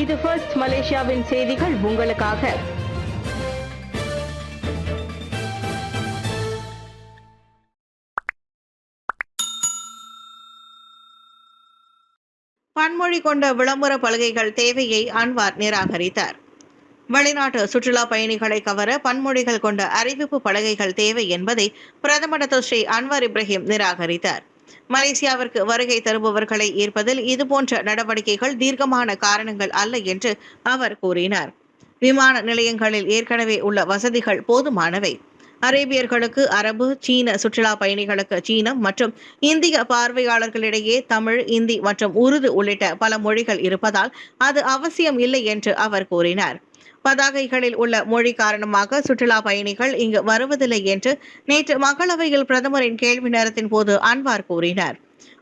இது ஃபர்ஸ்ட் மலேசியாவின் செய்திகள் உங்களுக்காக. பன்மொழி கொண்ட விளம்பர பலகைகள் தேவையை அன்வார் நிராகரித்தார். வெளிநாட்டு சுற்றுலா பயணிகளை கவர பன்மொழிகள் கொண்ட அறிவிப்பு பலகைகள் தேவை என்பதை பிரதமர் ஸ்ரீ அன்வார் இப்ராஹிம் நிராகரித்தார். மலேசியாவிற்கு வருகை தருபவர்களை ஈர்ப்பதில் இதுபோன்ற நடவடிக்கைகள் தீர்க்கமான காரணங்கள் அல்ல என்று அவர் கூறினார். விமான நிலையங்களில் ஏற்கனவே உள்ள வசதிகள் போதுமானவை. அரேபியர்களுக்கு அரபு, சீன சுற்றுலா பயணிகளுக்கு சீனம் மற்றும் இந்திய பார்வையாளர்களிடையே தமிழ், இந்தி மற்றும் உருது உள்ளிட்ட பல மொழிகள் இருப்பதால் அது அவசியம் இல்லை என்று அவர் கூறினார். பதாகைகளில் உள்ள மொழி காரணமாக சுற்றுலா பயணிகள் இங்கு வருவதில்லை என்று நேற்று மக்களவையில் பிரதமரின் கேள்வி நேரத்தின் போது அன்வார் கூறினார்.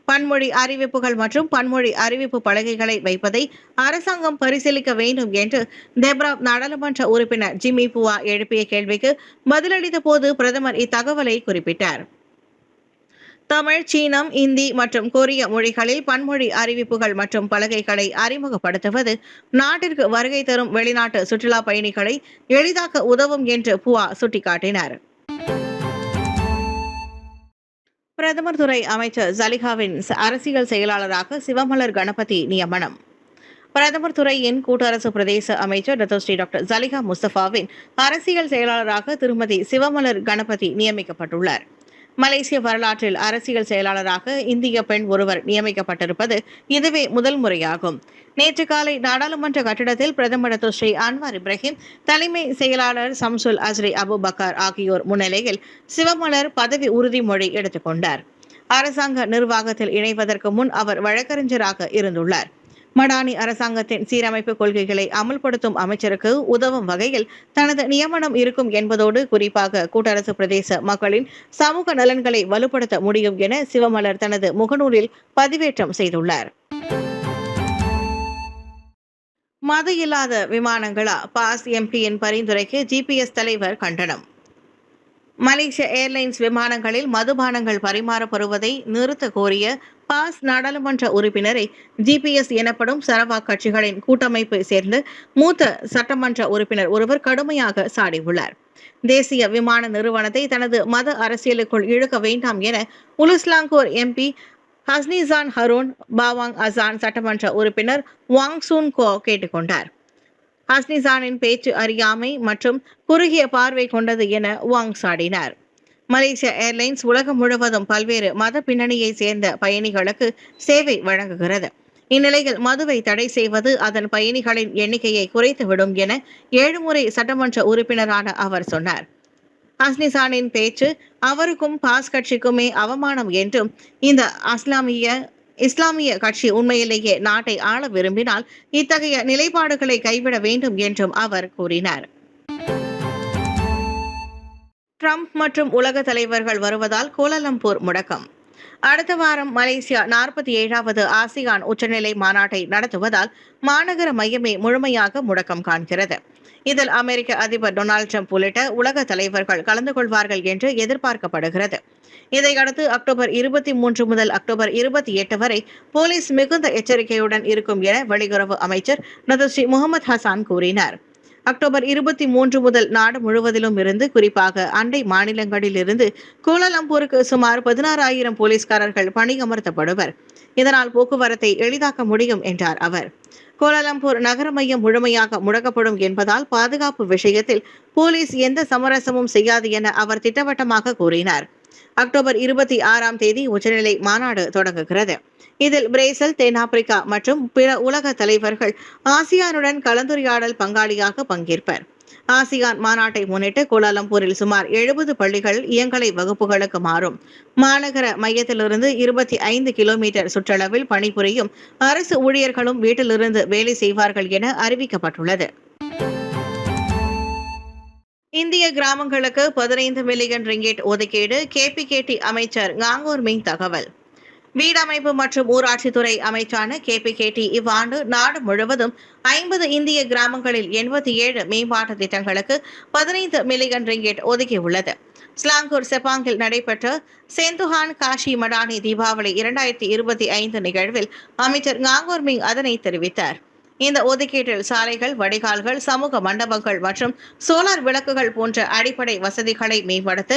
பன்மொழி அறிவிப்புகள் மற்றும் பன்மொழி அறிவிப்பு பலகைகளை வைப்பதை அரசாங்கம் பரிசீலிக்க வேண்டும் என்று தெப்ரா நாடாளுமன்ற உறுப்பினர் ஜிம்மி புவா எழுப்பிய கேள்விக்கு பதிலளித்த போது பிரதமர் இத்தகவலை குறிப்பிட்டார். தமிழ், சீனம், இந்தி மற்றும் கொரிய மொழிகளில் பன்மொழி அறிவிப்புகள் மற்றும் பலகைகளை அறிமுகப்படுத்துவது நாட்டிற்கு வருகை தரும் வெளிநாட்டு சுற்றுலா பயணிகளை எளிதாக்க உதவும் என்று புவா சுட்டிக்காட்டினார். பிரதமர் துறை அமைச்சர் ஜலிகாவின் அரசியல் செயலாளராக சிவமலர் கணபதி நியமனம். பிரதமர் துறையின் கூட்டரசு பிரதேச அமைச்சர் டாக்டர் ஜலிகா முஸ்தபாவின் அரசியல் செயலாளராக திருமதி சிவமலர் கணபதி நியமிக்கப்பட்டுள்ளார். மலேசிய வரலாற்றில் அரசியல் செயலாளராக இந்திய பெண் ஒருவர் நியமிக்கப்பட்டிருப்பது இதுவே முதல் முறையாகும். நேற்று காலை நாடாளுமன்ற கட்டிடத்தில் பிரதமர் ஸ்ரீ அன்வார் இப்ராஹிம், தலைமை செயலாளர் சம்சுல் அஸ்ரி அபு பக்கர் ஆகியோர் முன்னிலையில் சிவமலர் பதவி உறுதிமொழி எடுத்துக் கொண்டார். அரசாங்க நிர்வாகத்தில் இணைவதற்கு முன் அவர் வழக்கறிஞராக இருந்துள்ளார். மடானி அரசாங்கத்தின் சீரமைப்பு கொள்கைகளை அமல்படுத்தும் அமைச்சருக்கு உதவும் வகையில் தனது நியமனம் இருக்கும் என்பதோடு குறிப்பாக கூட்டரசு பிரதேச மக்களின் சமூக நலன்களை வலுப்படுத்த முடியும் என சிவமலர் தனது முகநூலில் பதிவேற்றம் செய்துள்ளார். மது இல்லாத விமானங்களா? பாஸ் எம்பியின் பரிந்துரைக்கு ஜிபிஎஸ் தலைவர் கண்டனம். மலேசிய ஏர்லைன்ஸ் விமானங்களில் மதுபானங்கள் பரிமாறப்படுவதை நிறுத்த கோரிய பாஸ் நாடாளுமன்ற உறுப்பினரை ஜிபிஎஸ் எனப்படும் சரவாக் கட்சிகளின் கூட்டமைப்பை சேர்ந்து மூத்த சட்டமன்ற உறுப்பினர் ஒருவர் கடுமையாக சாடியுள்ளார். தேசிய விமான நிறுவனத்தை தனது மத அரசியலுக்குள் இழுக்க வேண்டாம் என உலுஸ்லாங்கூர் எம்பி ஹஸ்னிசான் ஹரோன் பாவாங் அசான் சட்டமன்ற உறுப்பினர் வாங் சூன் கோ கேட்டுக்கொண்டார். ஹஸ்னிசானின் பேச்சு அறியாமை மற்றும் குறுகிய பார்வை கொண்டது என வாங் சாடினார். மலேசிய ஏர்லைன்ஸ் உலகம் முழுவதும் பல்வேறு மத பின்னணியை சேர்ந்த பயணிகளுக்கு சேவை வழங்குகிறது. இந்நிலையில் மதுவை தடை செய்வது அதன் பயணிகளின் எண்ணிக்கையை குறைத்துவிடும் என 7 முறை சட்டமன்ற உறுப்பினரான அவர் சொன்னார். ஹஸ்னிசானின் பேச்சு அவருக்கும் பாஸ் கட்சிக்குமே அவமானம் என்றும் இந்த இஸ்லாமிய கட்சி உண்மையிலேயே நாட்டை ஆள விரும்பினால் இத்தகைய நிலைப்பாடுகளை கைவிட வேண்டும் என்றும் அவர் கூறினார். ட்ரம்ப் மற்றும் உலக தலைவர்கள் வருவதால் கோலாலம்பூர் முடக்கம். அடுத்த வாரம் மலேசியா 47வது ஆசியான் உச்சநிலை மாநாட்டை நடத்துவதால் மாநகர மையமே முழுமையாக முடக்கம் காண்கிறது. இதில் அமெரிக்க அதிபர் டொனால்டு ட்ரம்ப் உள்ளிட்ட உலக தலைவர்கள் கலந்து கொள்வார்கள் என்று எதிர்பார்க்கப்படுகிறது. இதையடுத்து அக்டோபர் 23 முதல் அக்டோபர் 28 வரை போலீஸ் மிகுந்த எச்சரிக்கையுடன் இருக்கும் என வெளியுறவு அமைச்சர் ஸ்ரீ முகமது ஹசான் கூறினார். அக்டோபர் 23 முதல் நாடு முழுவதிலும் இருந்து, குறிப்பாக அண்டை மாநிலங்களில் இருந்து கோலாலம்பூருக்கு சுமார் 16,000 போலீஸ்காரர்கள் பணியமர்த்தப்படுவர். இதனால் போக்குவரத்தை எளிதாக்க முடியும் என்றார் அவர். கோலாலம்பூர் நகர மையம் முழுமையாக முடக்கப்படும் என்பதால் பாதுகாப்பு விஷயத்தில் போலீஸ் எந்த சமரசமும் செய்யாது என அவர் திட்டவட்டமாக கூறினார். அக்டோபர் 26ஆம் தேதி உச்சநிலை மாநாடு தொடங்குகிறது. இதில் பிரேசில், தென்னாப்பிரிக்கா மற்றும் பிற உலக தலைவர்கள் ஆசியானுடன் கலந்துரையாடல் பங்காளியாக பங்கேற்பர். ஆசியான் மாநாட்டை முன்னிட்டு கோலாலம்பூரில் சுமார் 70 பள்ளிகள் இயங்கலை வகுப்புகளுக்கு மாறும். மாநகர மையத்திலிருந்து 25 கிலோமீட்டர் சுற்றளவில் பணிபுரியும் அரசு ஊழியர்களும் வீட்டிலிருந்து வேலை செய்வார்கள் என அறிவிக்கப்பட்டுள்ளது. இந்திய கிராமங்களுக்கு 15 மில்லியன் ரிங்கெட் ஒதுக்கீடு. கேபிகேடி அமைச்சர் காங்கூர் மிங் தகவல். வீடமைப்பு மற்றும் ஊராட்சித்துறை அமைச்சான கேபிகேடி இவ்வாண்டு நாடு முழுவதும் 50 இந்திய கிராமங்களில் 87 மேம்பாட்டு திட்டங்களுக்கு 15 மில்லியன் ரிங்கெட் ஒதுக்கியுள்ளது. ஸ்லாங்கூர் செப்பாங்கில் நடைபெற்ற செந்துஹான் காஷி மடானி தீபாவளி 2025 நிகழ்வில் அமைச்சர் காங்கூர் மிங் அதனை தெரிவித்தார். இந்த ஒதுக்கீட்டில் சாலைகள், வடிகால்கள், சமூக மண்டபங்கள் மற்றும் சோலார் விளக்குகள் போன்ற அடிப்படை வசதிகளை மேம்படுத்த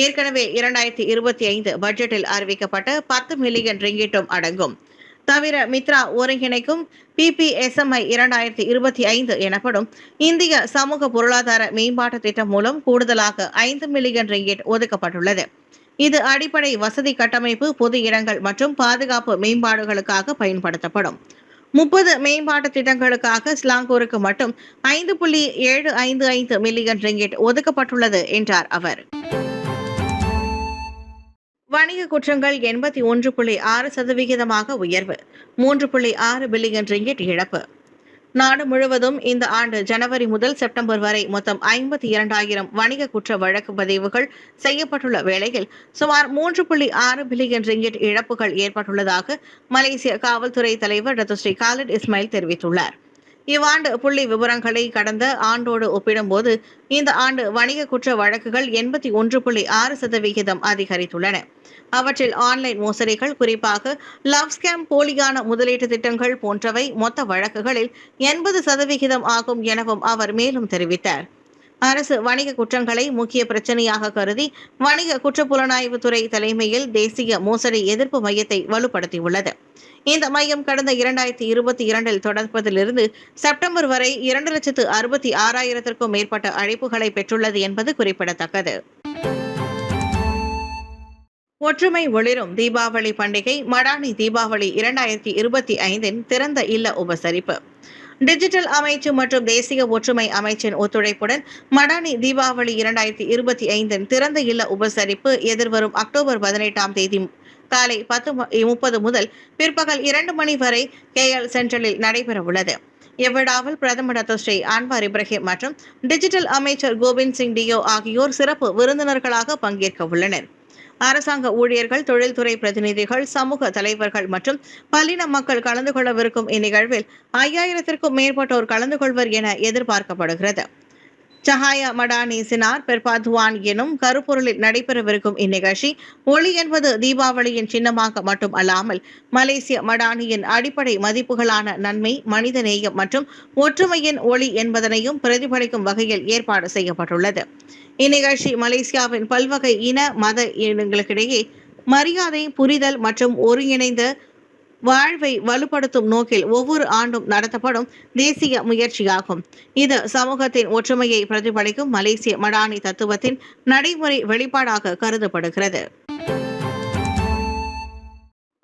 ஏற்கனவே 2025 பட்ஜெட்டில் அறிவிக்கப்பட்ட 10 மில்லியன் ரிங்கிட்டும் அடங்கும். தவிர மித்ரா ஒருங்கிணைக்கும் PPSMI 2025 எனப்படும் இந்திய சமூக பொருளாதார மேம்பாட்டு திட்டம் மூலம் கூடுதலாக 5 மில்லியன் ரிங்கிட் ஒதுக்கப்பட்டுள்ளது. இது அடிப்படை வசதி கட்டமைப்பு, பொது இடங்கள் மற்றும் பாதுகாப்பு மேம்பாடுகளுக்காக பயன்படுத்தப்படும். 30 மேம்பாட்டு திட்டங்களுக்காக ஸ்லாங்கூருக்கு மட்டும் 5.755 மில்லியன் ரிங்கிட் ஒதுக்கப்பட்டுள்ளது என்றார் அவர். வணிக குற்றங்கள் 81.6% உயர்வு, 3.6 பில்லியன் ரிங்கிட் இழப்பு. நாடு முழுவதும் இந்த ஆண்டு ஜனவரி முதல் செப்டம்பர் வரை மொத்தம் 52,000 வணிக குற்ற வழக்கு பதிவுகள் செய்யப்பட்டுள்ள வேளையில் சுமார் 3.6 பில்லியன் ரிங்கிட் இழப்புகள் ஏற்பட்டுள்ளதாக மலேசிய காவல்துறை தலைவர் டத்துஸ்ரீ காலிட் இஸ்மாயில் தெரிவித்துள்ளார். இவ்வாண்டு புள்ளி விவரங்களை கடந்த ஆண்டோடு ஒப்பிடும்போது இந்த ஆண்டு வணிக குற்ற வழக்குகள் 81.6% அதிகரித்துள்ளன. அவற்றில் ஆன்லைன் மோசடிகள், குறிப்பாக லவ் ஸ்கேம், போலியான முதலீட்டு திட்டங்கள் போன்றவை மொத்த வழக்குகளில் 80% ஆகும் எனவும் அவர் மேலும் தெரிவித்தார். அரசு வணிக குற்றங்களை முக்கிய பிரச்சனையாக கருதி வணிக குற்றப்புலனாய்வு துறை தலைமையில் தேசிய மோசடி எதிர்ப்பு மையத்தை வலுப்படுத்தியுள்ளது. இந்த மையம் கடந்த 2022 தொடர்பதிலிருந்து செப்டம்பர் வரை 2,66,000க்கும் மேற்பட்ட அழைப்புகளை பெற்றுள்ளது என்பது குறிப்பிடத்தக்கது. ஒற்றுமை ஒளிரும் தீபாவளி பண்டிகை மடானி தீபாவளி 2025 திறந்த இல்ல உபசரிப்பு. டிஜிட்டல் அமைச்சு மற்றும் தேசிய ஒற்றுமை அமைச்சின் ஒத்துழைப்புடன் மடானி தீபாவளி 2025 திறந்த இல்ல உபசரிப்பு எதிர்வரும் அக்டோபர் 18ஆம் தேதி காலை 10:30 முதல் பிற்பகல் 2 மணி வரை KL சென்ட்ரலில் நடைபெறவுள்ளது. இவ்விழாவில் பிரதமர் டத்துஸ்ரீ அன்வார் இப்ராஹிம் மற்றும் டிஜிட்டல் அமைச்சர் கோவிந்த் சிங் டியோ ஆகியோர் சிறப்பு விருந்தினர்களாக பங்கேற்க உள்ளனர். அரசாங்க ஊழியர்கள், தொழில்துறை பிரதிநிதிகள், சமூக தலைவர்கள் மற்றும் பல்லின மக்கள் கலந்து கொள்ளவிருக்கும் இந்நிகழ்வில் 5,000க்கும் மேற்பட்டோர் கலந்து கொள்வர் என எதிர்பார்க்கப்படுகிறது. சஹாயா மடானி சினார் பெர்பாத்வான் எனும் கருப்பொருளில் நடைபெறவிருக்கும் இந்நிகழ்ச்சி ஒளி என்பது தீபாவளியின் சின்னமாக மட்டும் அல்லாமல் மலேசிய மடானியின் அடிப்படை மதிப்புகளான நன்மை, மனிதநேயம் மற்றும் ஒற்றுமையின் ஒளி என்பதனையும் பிரதிபலிக்கும் வகையில் ஏற்பாடு செய்யப்பட்டுள்ளது. இந்நிகழ்ச்சி மலேசியாவின் பல்வகை இன, மத இனங்களுக்கிடையே மரியாதை, புரிதல் மற்றும் ஒருங்கிணைந்த வாழ்வை வலுப்படுத்தும் நோக்கில் ஒவ்வொரு ஆண்டும் நடத்தப்படும் தேசிய முயற்சியாகும். இது சமூகத்தின் ஒற்றுமையை பிரதிபலிக்கும் மலேசிய மடானி தத்துவத்தின் நடைமுறை வெளிப்பாடாக கருதப்படுகிறது.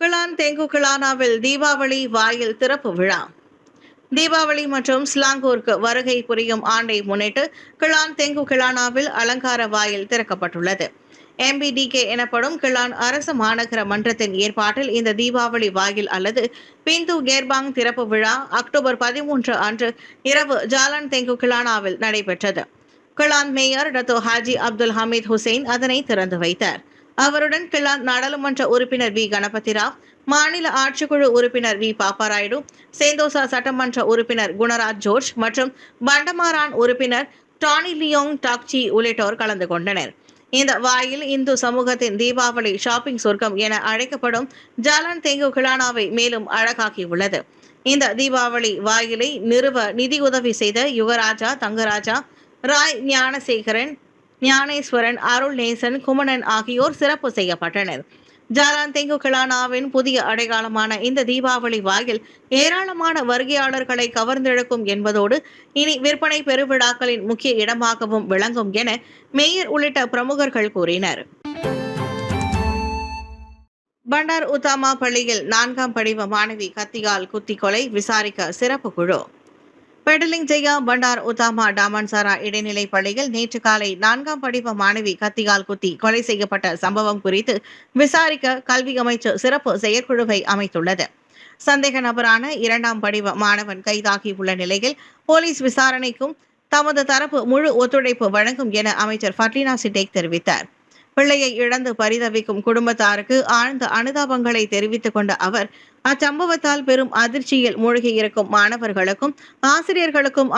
கிளான் தெங்கு கிளானாவில் தீபாவளி வாயில் திறப்பு விழா. தீபாவளி மற்றும் ஸ்லாங்கூருக்கு வருகை புரியும் ஆண்டை முன்னிட்டு கிளான் தெங்கு கிளானாவில் அலங்கார வாயில் திறக்கப்பட்டுள்ளது. MBDK எனப்படும் கிளான் அரசு மாநகர மன்றத்தின் ஏற்பாட்டில் இந்த தீபாவளி வாயில் அல்லது பிந்து கேர்பாங் திறப்பு விழா அக்டோபர் 13 அன்று இரவு ஜாலான் தெங்கு கிளானாவில் நடைபெற்றது. Klang mayor Dato Haji Abdul Hamid Hussain அதனை திறந்து வைத்தார். அவருடன் கிளான் நாடாளுமன்ற உறுப்பினர் V கணபதி ராவ், மாநில ஆட்சிக்குழு உறுப்பினர் V பாப்பாராயுடு, சேந்தோசா சட்டமன்ற உறுப்பினர் குணராஜ் ஜோர்ஜ் மற்றும் பண்டமாரான் உறுப்பினர் டானி லியோங் டாக்சி உள்ளிட்டோர் கலந்து கொண்டனர். இந்த வாயில் இந்து சமூகத்தின் தீபாவளி ஷாப்பிங் சொர்க்கம் என அழைக்கப்படும் ஜாலான் தெங்கு கிளானாவை மேலும் அழகாக்கியுள்ளது. இந்த தீபாவளி வாயிலை நிறுவ நிதியுதவி செய்த யுவராஜா, தங்கராஜா, ராய் ஞானசேகரன், ஞானேஸ்வரன், அருள் நேசன், குமணன் ஆகியோர் சிறப்பு செய்யப்பட்டனர். ஜாலான் தெங்கு கிளானாவின் புதிய அடையாளமான இந்த தீபாவளி வாயில் ஏராளமான வருகையாளர்களை கவர்ந்தெழுக்கும் என்பதோடு இனி விற்பனை பெருவிழாக்களின் முக்கிய இடமாகவும் விளங்கும் என மேயர் உள்ளிட்ட பிரமுகர்கள் கூறினர். பண்டார் உத்தாமா பள்ளியில் 4ஆம் படிவ மாணவி கத்தியால் குத்தி கொலை, விசாரிக்க சிறப்பு குழு. பெடலிங் ஜெயா பண்டார் உத்தாமா டாமன்சாரா இடைநிலை பள்ளியில் நேற்று காலை 4ஆம் படிவ மாணவி கத்தியால் குத்தி கொலை செய்யப்பட்ட சம்பவம் குறித்து விசாரிக்க கல்வி அமைச்சு சிறப்பு செயற்குழுவை அமைத்துள்ளது. சந்தேக நபரான 2ஆம் படிவ மாணவன் கைதாகியுள்ள நிலையில் போலீஸ் விசாரணைக்கும் தமது தரப்பு முழு ஒத்துழைப்பு வழங்கும் என அமைச்சர் ஃபட்லினா சிட்டேக் தெரிவித்தார். பிள்ளையை இழந்து பரிதவிக்கும் குடும்பத்தாருக்கு ஆழ்ந்த அனுதாபங்களை தெரிவித்துக் கொண்ட அவர் அச்சம்பவத்தால் பெரும் அதிர்ச்சியில் மூழ்கியிருக்கும் மாணவர்களுக்கும் ஆசிரியர்களுக்கும்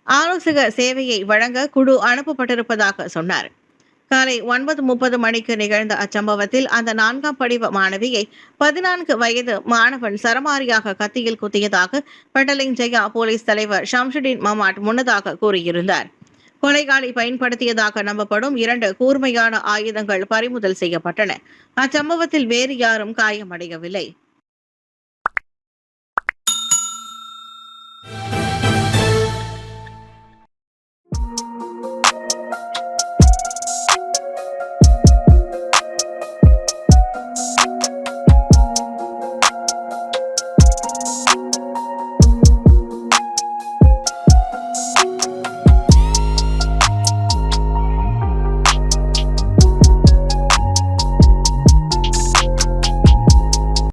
ஆலோசக சேவையை வழங்க குழு அனுப்பப்பட்டிருப்பதாக சொன்னார். காலை 9:30 மணிக்கு நிகழ்ந்த அச்சம்பவத்தில் அந்த 4ஆம் படிவ மாணவியை 14 வயது மாணவன் சரமாரியாக கத்தியில் குத்தியதாக பெட்டலிங் ஜெயா போலீஸ் தலைவர் ஷம்சுடீன் மமாட் முன்னதாக கூறியிருந்தார். கொலைகாலி பயன்படுத்தியதாக நம்பப்படும் 2 கூர்மையான ஆயுதங்கள் பறிமுதல் செய்யப்பட்டன. அச்சம்பவத்தில் வேறு யாரும் காயமடையவில்லை.